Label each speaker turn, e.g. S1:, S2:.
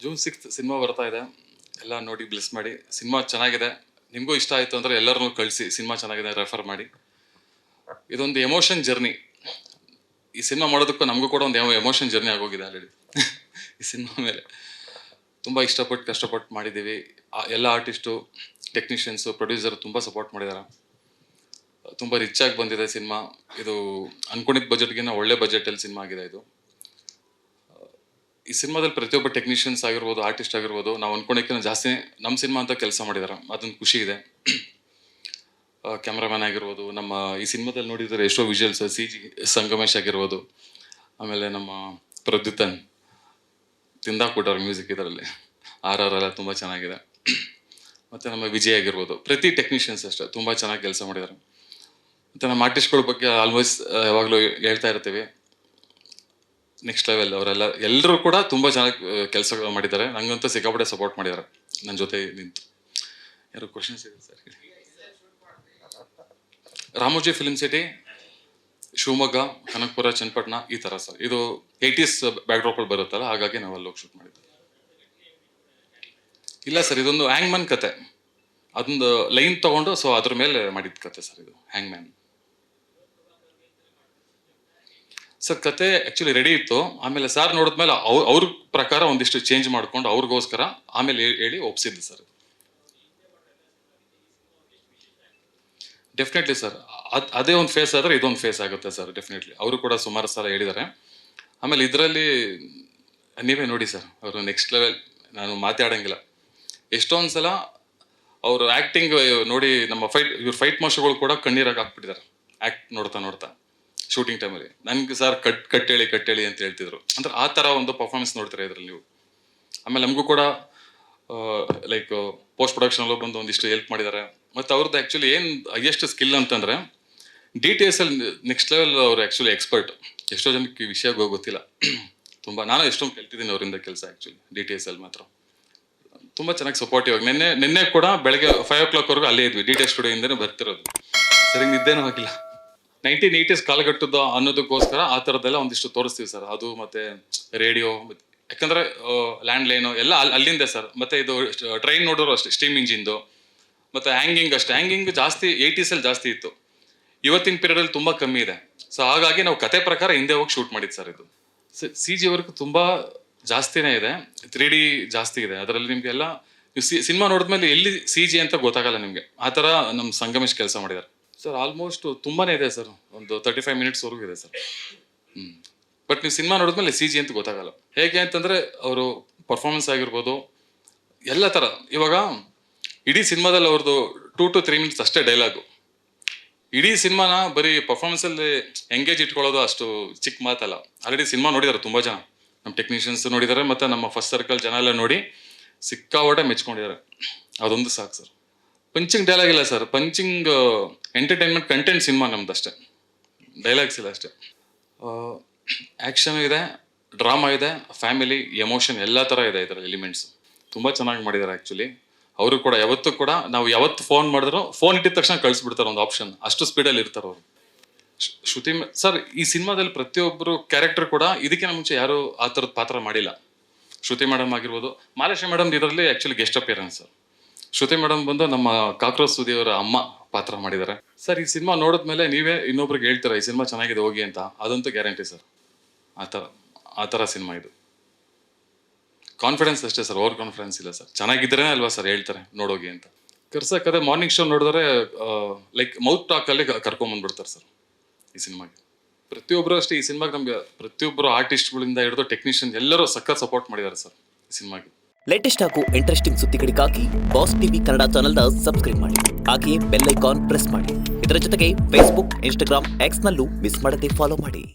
S1: June 6 cinema ಬರ್ತಾ ಇದೆ. ಎಲ್ಲ ನೋಡಿ ಬ್ಲೆಸ್ ಮಾಡಿ. ಸಿನಿಮಾ ಚೆನ್ನಾಗಿದೆ. ನಿಮಗೂ ಇಷ್ಟ ಆಯಿತು ಅಂದರೆ ಎಲ್ಲರನ್ನೂ ಕಳಿಸಿ. ಸಿನಿಮಾ ಚೆನ್ನಾಗಿದೆ, ರೆಫರ್ ಮಾಡಿ. ಇದೊಂದು ಎಮೋಷನ್ ಜರ್ನಿ. ಈ ಸಿನಿಮಾ ಮಾಡೋದಕ್ಕೂ ನಮಗೂ ಕೂಡ ಒಂದು ಎಮೋಷನ್ ಜರ್ನಿ ಆಗೋಗಿದೆ ಆಲ್ರೆಡಿ. ಈ ಸಿನಿಮಾ ಮೇಲೆ ತುಂಬ ಇಷ್ಟಪಟ್ಟು ಕಷ್ಟಪಟ್ಟು ಮಾಡಿದ್ದೀವಿ. ಎಲ್ಲ ಆರ್ಟಿಸ್ಟು, ಟೆಕ್ನಿಷಿಯನ್ಸು, ಪ್ರೊಡ್ಯೂಸರ್ ತುಂಬ ಸಪೋರ್ಟ್ ಮಾಡಿದ್ದಾರೆ. ತುಂಬ ರಿಚ್ ಆಗಿ ಬಂದಿದೆ ಸಿನಿಮಾ. ಇದು ಅನ್ಕೊಂಡಿದ್ದ ಬಜೆಟ್ಗಿನ್ನ ಒಳ್ಳೆ ಬಜೆಟಲ್ಲಿ ಸಿನಿಮಾ ಆಗಿದೆ ಇದು. ಈ ಸಿನಿಮಾದಲ್ಲಿ ಪ್ರತಿಯೊಬ್ಬ ಟೆಕ್ನಿಷಿಯನ್ಸ್ ಆಗಿರ್ಬೋದು, ಆರ್ಟಿಸ್ಟ್ ಆಗಿರ್ಬೋದು, ನಾವು ಅನ್ಕೊಂಡಕ್ಕಿಂತ ಜಾಸ್ತಿ ನಮ್ಮ ಸಿನಿಮಾ ಅಂತ ಕೆಲಸ ಮಾಡಿದ್ದಾರೆ. ಅದೊಂದು ಖುಷಿ ಇದೆ. ಕ್ಯಾಮ್ರಾಮ್ಯಾನ್ ಆಗಿರ್ಬೋದು, ನಮ್ಮ ಈ ಸಿನಿಮಾದಲ್ಲಿ ನೋಡಿದರೆ ಎಷ್ಟೋ ವಿಜುವಲ್ಸ್, CG ಸಂಗಮೇಶ್ ಆಗಿರ್ಬೋದು, ಆಮೇಲೆ ನಮ್ಮ ಪ್ರದ್ಯುತನ್ ತಿಂದಾಕ್ಬಿಟ್ಟವ್ರ ಮ್ಯೂಸಿಕ್ ಇದರಲ್ಲಿ. RR ಎಲ್ಲ ತುಂಬ ಚೆನ್ನಾಗಿದೆ. ಮತ್ತು ನಮ್ಮ ವಿಜಯ್ ಆಗಿರ್ಬೋದು, ಪ್ರತಿ ಟೆಕ್ನಿಷಿಯನ್ಸ್ ಅಷ್ಟೇ ತುಂಬ ಚೆನ್ನಾಗಿ ಕೆಲಸ ಮಾಡಿದ್ದಾರೆ. ಮತ್ತು ನಮ್ಮ ಆರ್ಟಿಸ್ಟ್ಗಳ ಬಗ್ಗೆ ಆಲ್ಮೋಸ್ಟ್ ಯಾವಾಗಲೂ ಹೇಳ್ತಾ ಇರ್ತೀವಿ, ನೆಕ್ಸ್ಟ್ ಲೆವೆಲ್ ಅವರೆಲ್ಲ. ಎಲ್ಲರೂ ಕೂಡ ತುಂಬ ಚೆನ್ನಾಗಿ ಕೆಲಸ ಮಾಡಿದ್ದಾರೆ. ನನಗಂತೂ ಸಿಕ್ಕಾಪಟ್ಟೆ ಸಪೋರ್ಟ್ ಮಾಡಿದ್ದಾರೆ ನನ್ನ ಜೊತೆ ನಿಂತು. ಯಾರು ಕ್ವಶನ್ಸ್ ಇದೆ sir? Ramoji film city, Shivamogga, Kanakapura, Channapatna, ಈ ಥರ ಸರ್. ಇದು 80s ಬ್ಯಾಕ್ಡ್ರಾಪಲ್ಲಿ ಬರುತ್ತಲ್ಲ, ಹಾಗಾಗಿ ನಾವು ಅಲ್ಲಿ ಹೋಗಿ ಶೂಟ್ ಮಾಡಿದ್ವಿ. ಇಲ್ಲ ಸರ್, ಇದೊಂದು ಹ್ಯಾಂಗ್ಮ್ಯಾನ್ ಕತೆ. ಅದೊಂದು ಲೈನ್ ತೊಗೊಂಡು ಸೊ ಅದ್ರ ಮೇಲೆ ಮಾಡಿದ ಕತೆ ಸರ್ ಇದು, ಹ್ಯಾಂಗ್ಮ್ಯಾನ್. ಸರ್ ಕತೆ ಆ್ಯಕ್ಚುಲಿ ರೆಡಿ ಇತ್ತು. ಆಮೇಲೆ ಸರ್ ನೋಡಿದ್ಮೇಲೆ ಅವ್ರ ಪ್ರಕಾರ ಒಂದಿಷ್ಟು ಚೇಂಜ್ ಮಾಡ್ಕೊಂಡು ಅವ್ರಿಗೋಸ್ಕರ ಆಮೇಲೆ ಹೇಳಿ ಒಪ್ಸಿದ್ದು ಸರ್. ಡೆಫಿನೆಟ್ಲಿ ಸರ್, ಅದೇ ಒಂದು ಫೇಸ್ ಆದರೆ ಇದೊಂದು ಫೇಸ್ ಆಗುತ್ತೆ ಸರ್. ಡೆಫಿನೆಟ್ಲಿ ಅವರು ಕೂಡ ಸುಮಾರು ಸಲ ಹೇಳಿದ್ದಾರೆ. ಆಮೇಲೆ ಇದರಲ್ಲಿ ನೀವೇ ನೋಡಿ ಸರ್, ಅವರು ನೆಕ್ಸ್ಟ್ ಲೆವೆಲ್. ನಾನು ಮಾತಾಡೋಂಗಿಲ್ಲ. ಎಷ್ಟೊಂದು ಸಲ ಅವರು ಆ್ಯಕ್ಟಿಂಗ್ ನೋಡಿ ನಮ್ಮ ಇವ್ರ ಫೈಟ್ ಮಾಸ್ಟರ್ಗಳು ಕೂಡ ಕಣ್ಣೀರಾಗಿ ಹಾಕ್ಬಿಟ್ಟಿದ್ದಾರೆ ಆ್ಯಕ್ಟ್ ನೋಡ್ತಾ ನೋಡ್ತಾ ಶೂಟಿಂಗ್ ಟೈಮಲ್ಲಿ. ನನಗೆ ಸರ್ ಕಟ್ಟೇಳಿ ಅಂತ ಹೇಳ್ತಿದ್ರು. ಅಂದ್ರೆ ಆ ಥರ ಒಂದು ಪರ್ಫಾರ್ಮೆನ್ಸ್ ನೋಡ್ತಾರೆ ಇದರಲ್ಲಿ ನೀವು. ಆಮೇಲೆ ನಮಗೂ ಕೂಡ ಲೈಕ್ ಪೋಸ್ಟ್ ಪ್ರೊಡಕ್ಷನಲ್ಲೂ ಬಂದು ಒಂದಿಷ್ಟು ಹೆಲ್ಪ್ ಮಾಡಿದ್ದಾರೆ. ಮತ್ತು ಅವ್ರದ್ದು ಆ್ಯಕ್ಚುಲಿ ಏನು ಹೈಯೆಸ್ಟ್ ಸ್ಕಿಲ್ ಅಂತಂದರೆ DTS ನೆಕ್ಸ್ಟ್ ಲೆವೆಲ್. ಅವರು ಆ್ಯಕ್ಚುಲಿ ಎಕ್ಸ್ಪರ್ಟ್. ಎಷ್ಟೋ ಜನಕ್ಕೆ ಈ ವಿಷಯ ಗೊತ್ತಿಲ್ಲ. ತುಂಬ ನಾನು ಎಷ್ಟೊಂದು ಕಲ್ತಿದ್ದೀನಿ ಅವರಿಂದ ಕೆಲಸ. ಆ್ಯಕ್ಚುಲಿ DTS ಮಾತ್ರ ತುಂಬ ಚೆನ್ನಾಗಿ ಸಪೋರ್ಟಿವ್ ಆಗಿ. ನಿನ್ನೆ ಕೂಡ ಬೆಳಗ್ಗೆ 5 o'clock ಅಲ್ಲೇ ಇದ್ವಿ. DTS ಸ್ಟುಡಿಯೋಯಿಂದನೇ ಬರ್ತಿರೋದು. ಸರಿ, ನಿದ್ದೇನೂ ಆಗಿಲ್ಲ. 1980s ಕಾಲಘಟ್ಟದ ಅನ್ನೋದಕ್ಕೋಸ್ಕರ ಆ ಥರದ್ದೆಲ್ಲ ಒಂದಿಷ್ಟು ತೋರಿಸ್ತೀವಿ ಸರ್. ಅದು ಮತ್ತು ರೇಡಿಯೋ, ಯಾಕಂದರೆ ಲ್ಯಾಂಡ್ ಲೈನು ಎಲ್ಲ ಅಲ್ಲಿಂದೆ ಸರ್. ಮತ್ತು ಇದು ಟ್ರೈನ್ ನೋಡೋರು ಅಷ್ಟೇ, ಸ್ಟೀಮ್ ಇಂಜಿನ್ದು. ಮತ್ತು ಹ್ಯಾಂಗಿಂಗ್ ಅಷ್ಟೇ. ಹ್ಯಾಂಗಿಂಗ್ ಜಾಸ್ತಿ 80s ಜಾಸ್ತಿ ಇತ್ತು. ಇವತ್ತಿನ ಪೀರಿಯಡಲ್ಲಿ ತುಂಬ ಕಮ್ಮಿ ಇದೆ. ಸೊ ಹಾಗಾಗಿ ನಾವು ಕತೆ ಪ್ರಕಾರ ಹಿಂದೆ ಹೋಗಿ ಶೂಟ್ ಮಾಡಿದ್ದು ಸರ್ ಇದು. CG ವರ್ಕ್ ತುಂಬ ಜಾಸ್ತಿನೇ ಇದೆ. 3D ಜಾಸ್ತಿ ಇದೆ ಅದರಲ್ಲಿ. ನಿಮಗೆಲ್ಲ ನೀವು ಸಿನಿಮಾ ನೋಡಿದ್ಮೇಲೆ ಎಲ್ಲಿ CG ಅಂತ ಗೊತ್ತಾಗಲ್ಲ ನಿಮಗೆ. ಆ ಥರ ನಮ್ಮ ಸಂಗಮೇಶ್ ಕೆಲಸ ಮಾಡಿದ್ದಾರೆ ಸರ್. ಆಲ್ಮೋಸ್ಟ್ ತುಂಬಾ ಇದೆ ಸರ್. ಒಂದು 35 minutesವರೆಗೂ ಇದೆ ಸರ್. ಬಟ್ ನೀವು ಸಿನಿಮಾ ನೋಡಿದ್ಮೇಲೆ CG ಅಂತ ಗೊತ್ತಾಗಲ್ಲ. ಹೇಗೆ ಅಂತಂದರೆ ಅವರು ಪರ್ಫಾರ್ಮೆನ್ಸ್ ಆಗಿರ್ಬೋದು, ಎಲ್ಲ ಥರ. ಇವಾಗ ಇಡೀ ಸಿನಿಮಾದಲ್ಲಿ ಅವ್ರದ್ದು 2 to 3 minutes ಅಷ್ಟೇ ಡೈಲಾಗು. ಇಡೀ ಸಿನಿಮಾನ ಬರೀ ಪರ್ಫಾರ್ಮೆನ್ಸಲ್ಲಿ ಎಂಗೇಜ್ ಇಟ್ಕೊಳ್ಳೋದು ಅಷ್ಟು ಚಿಕ್ಕ ಮಾತಲ್ಲ. ಆಲ್ರೆಡಿ ಸಿನಿಮಾ ನೋಡಿದ್ದಾರೆ ತುಂಬ ಜನ. ನಮ್ಮ ಟೆಕ್ನಿಷಿಯನ್ಸ್ ನೋಡಿದ್ದಾರೆ, ಮತ್ತು ನಮ್ಮ ಫಸ್ಟ್ ಸರ್ಕಲ್ ಜನ ಎಲ್ಲ ನೋಡಿ ಸಿಕ್ಕಾಪಟ್ಟೆ ಮೆಚ್ಕೊಂಡಿದ್ದಾರೆ. ಅದೊಂದು ಸಾಕು ಸರ್. ಪಂಚಿಂಗ್ ಡೈಲಾಗ್ ಇಲ್ಲ sir. Punching entertainment content cinema ನಮ್ದು ಅಷ್ಟೇ. ಡೈಲಾಗ್ಸ್ ಇಲ್ಲ ಅಷ್ಟೇ. ಆ್ಯಕ್ಷನ್ ಇದೆ, ಡ್ರಾಮಾ ಇದೆ, ಫ್ಯಾಮಿಲಿ, ಎಮೋಷನ್ ಎಲ್ಲ ಥರ ಇದೆ ಇದರಲ್ಲಿ ಎಲಿಮೆಂಟ್ಸ್. ತುಂಬ ಚೆನ್ನಾಗಿ ಮಾಡಿದ್ದಾರೆ ಆ್ಯಕ್ಚುಲಿ. ಅವರು ಕೂಡ ಯಾವತ್ತೂ ಕೂಡ ನಾವು ಯಾವತ್ತು ಫೋನ್ ಮಾಡಿದ್ರು ಫೋನ್ ಇಟ್ಟಿದ ತಕ್ಷಣ ಕಳಿಸ್ಬಿಡ್ತಾರೆ ಒಂದು ಆಪ್ಷನ್. ಅಷ್ಟು ಸ್ಪೀಡಲ್ಲಿ ಇರ್ತಾರೆ ಅವರು. ಶ್ರುತಿ ಸರ್, ಈ ಸಿನಿಮಾದಲ್ಲಿ ಪ್ರತಿಯೊಬ್ಬರು ಕ್ಯಾರೆಕ್ಟರ್ ಕೂಡ ಇದಕ್ಕಿಂತ ಮುಂಚೆ ಯಾರು ಆ ಥರದ ಪಾತ್ರ ಮಾಡಿಲ್ಲ. ಶ್ರುತಿ ಮೇಡಮ್ ಆಗಿರ್ಬೋದು, ಮಾಲೇಶ ಮೇಡಮ್ ಇದರಲ್ಲಿ ಆ್ಯಕ್ಚುಲಿ ಗೆಸ್ಟ್ ಅಪಿಯರೆನ್ಸ್. ಶ್ರುತಿ ಮೇಡಮ್ ಬಂದು ನಮ್ಮ ಕಾಕ್ರೋಚ್ ಸುದಿಯವರ ಅಮ್ಮ ಪಾತ್ರ ಮಾಡಿದ್ದಾರೆ ಸರ್. ಈ ಸಿನಿಮಾ ನೋಡಿದ್ಮೇಲೆ ನೀವೇ ಇನ್ನೊಬ್ರಿಗೆ ಹೇಳ್ತೀರಾ ಈ ಸಿನಿಮಾ ಚೆನ್ನಾಗಿದೆ ಹೋಗಿ ಅಂತ. ಅದಂತೂ ಗ್ಯಾರಂಟಿ ಸರ್. ಆ ಥರ ಸಿನಿಮಾ ಇದು. ಕಾನ್ಫಿಡೆನ್ಸ್ ಅಷ್ಟೇ ಸರ್, ಓವರ್ ಕಾನ್ಫಿಡೆನ್ಸ್ ಇಲ್ಲ ಸರ್. ಚೆನ್ನಾಗಿದ್ರೇ ಅಲ್ವಾ ಸರ್ ಹೇಳ್ತಾರೆ ನೋಡೋಗಿ ಅಂತ. ಕರ್ಸಕ್ಕದೆ ಮಾರ್ನಿಂಗ್ ಶೋ ನೋಡಿದ್ರೆ ಲೈಕ್ ಮೌತ್ ಟಾಕಲ್ಲಿ ಕರ್ಕೊಂಬಂದ್ಬಿಡ್ತಾರೆ ಸರ್ ಈ ಸಿನಿಮಾಗೆ. ಪ್ರತಿಯೊಬ್ಬರು ಅಷ್ಟೇ ಈ ಸಿನಿಮಾಗೆ. ನಮಗೆ ಪ್ರತಿಯೊಬ್ಬರು ಆರ್ಟಿಸ್ಟ್ಗಳಿಂದ ಹಿಡಿದು ಟೆಕ್ನಿಷಿಯನ್ ಎಲ್ಲರೂ ಸಖತ್ ಸಪೋರ್ಟ್ ಮಾಡಿದ್ದಾರೆ ಸರ್ ಈ ಸಿನಿಮಾಗೆ.
S2: ಲೇಟೆಸ್ಟ್ ಹಾಗೂ ಇಂಟ್ರೆಸ್ಟಿಂಗ್ ಸುದ್ದಿಗಳಿಗಾಗಿ ಬಾಸ್ ಟಿವಿ ಕನ್ನಡ ಚಾನೆಲ್ನ ಸಬ್ಸ್ಕ್ರೈಬ್ ಮಾಡಿ. ಹಾಗೆಯೇ ಬೆಲ್ ಐಕಾನ್ ಪ್ರೆಸ್ ಮಾಡಿ. ಇದರ ಜೊತೆಗೆ ಫೇಸ್ಬುಕ್, ಇನ್ಸ್ಟಾಗ್ರಾಮ್, ಎಕ್ಸ್ನಲ್ಲೂ ಮಿಸ್ ಮಾಡದೆ ಫಾಲೋ ಮಾಡಿ.